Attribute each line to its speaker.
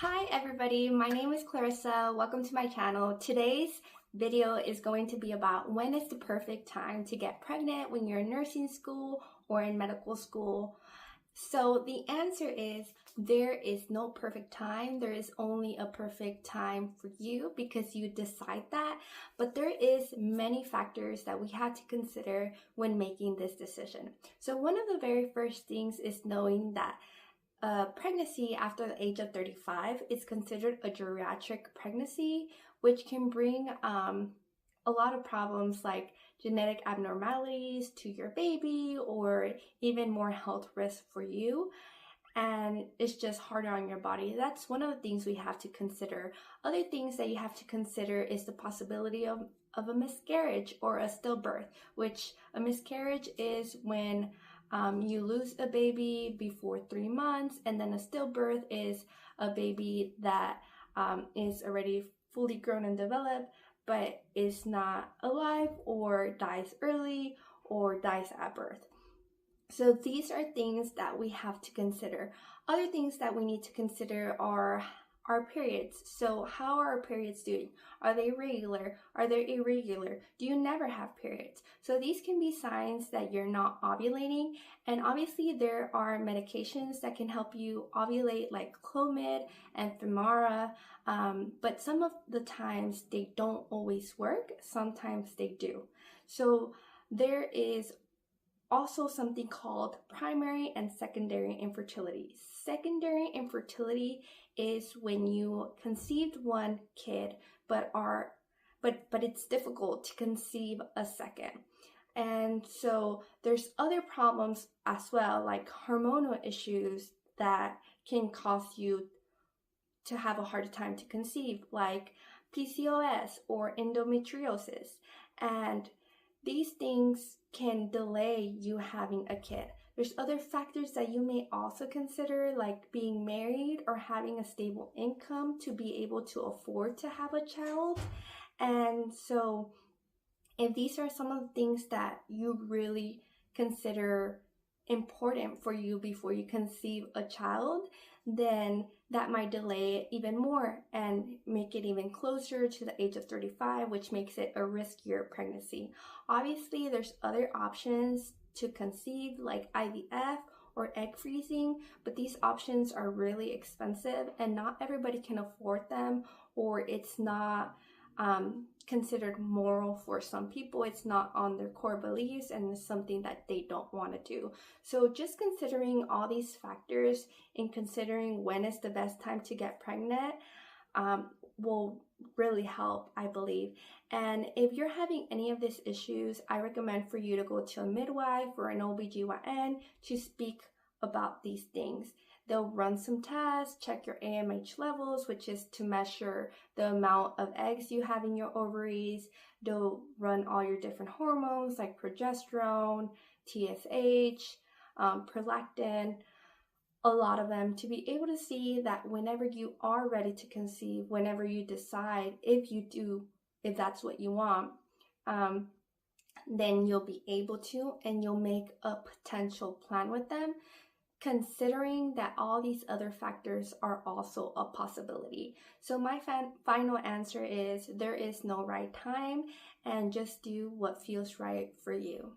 Speaker 1: Hi everybody, my name is Clarissa. Welcome to my channel. Today's video is going to be about when is the perfect time to get pregnant when you're in nursing school or in medical school. So the answer is there is no perfect time. There is only a perfect time for you because you decide that. But there is many factors that we have to consider when making this decision. So one of the very first things is knowing that pregnancy after the age of 35 is considered a geriatric pregnancy, which can bring a lot of problems like genetic abnormalities to your baby or even more health risks for you. And it's just harder on your body. That's one of the things we have to consider. Other things that you have to consider is the possibility of a miscarriage or a stillbirth, which a miscarriage is when you lose a baby before 3 months, and then a stillbirth is a baby that is already fully grown and developed, but is not alive or dies early or dies at birth. So these are things that we have to consider. Other things that we need to consider are our periods. So how are our periods doing? Are they regular? Are they irregular? Do you never have periods? So these can be signs that you're not ovulating. And obviously there are medications that can help you ovulate like Clomid and Femara. But some of the times they don't always work. Sometimes they do. So there is also something called primary and secondary infertility. Secondary infertility is when you conceived one kid but it's difficult to conceive a second. And so there's other problems as well, like hormonal issues that can cause you to have a hard time to conceive, like PCOS or endometriosis. And these things can delay you having a kid. There's other factors that you may also consider, like being married or having a stable income to be able to afford to have a child. And so if these are some of the things that you really consider important for you before you conceive a child, then that might delay it even more and make it even closer to the age of 35, which makes it a riskier pregnancy. Obviously, there's other options to conceive like IVF or egg freezing, but these options are really expensive and not everybody can afford them, or it's not considered moral for some people. It's not on their core beliefs and it's something that they don't want to do. So just considering all these factors and considering when is the best time to get pregnant will really help, I believe. And if you're having any of these issues, I recommend for you to go to a midwife or an OBGYN to speak about these things. They'll run some tests, check your AMH levels, which is to measure the amount of eggs you have in your ovaries. They'll run all your different hormones like progesterone, TSH, prolactin, a lot of them, to be able to see that whenever you are ready to conceive, whenever you decide, if that's what you want, then you'll be able to, and you'll make a potential plan with them, considering that all these other factors are also a possibility. So my final answer is there is no right time, and just do what feels right for you.